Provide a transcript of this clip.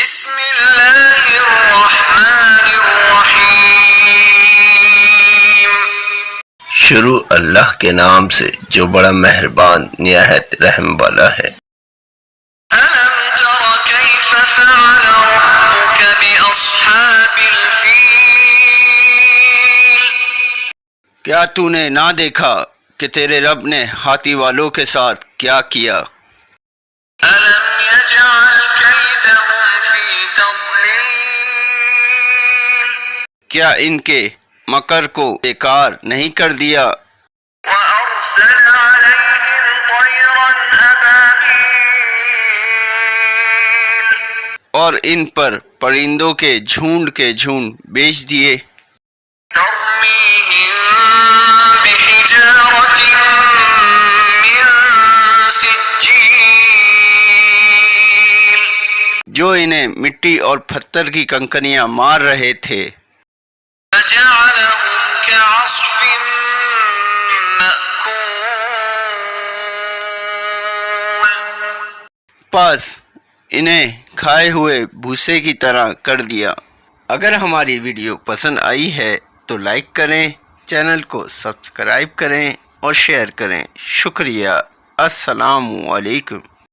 بسم اللہ الرحمن الرحیم۔ شروع اللہ کے نام سے جو بڑا مہربان نہایت رحم والا ہے۔ أَلَمْ تَرَ كَيْفَ فَعَلَ رَبُّكَ بِأَصْحَابِ الْفِيلِ؟ کیا تو نے نہ دیکھا کہ تیرے رب نے ہاتھی والوں کے ساتھ کیا کیا؟ أَلَمْ يَجْعَلْ كَيْدَهُمْ فِي تَضْلِيلٍ؟ کیا ان کے مکر کو بیکار نہیں کر دیا؟ وَأَرْسَلَ عَلَيْهِمْ طَيْرًا أَبَابِيلَ؟ اور ان پر پرندوں کے جھنڈ بیچ دیے۔ تَرْمِيهِمْ بِحِجَارَةٍ مِّن سِجِّيلٍ؟ جو انہیں مٹی اور پتھر کی کنکریاں مار رہے تھے۔ فَجَعَلَهُمْ كَعَصْفٍ مَّأْكُولٍ؟ پس انہیں کھائے ہوئے بھوسے کی طرح کر دیا۔ اگر ہماری ویڈیو پسند آئی ہے تو لائک کریں، چینل کو سبسکرائب کریں اور شیئر کریں۔ شکریہ۔ السلام علیکم۔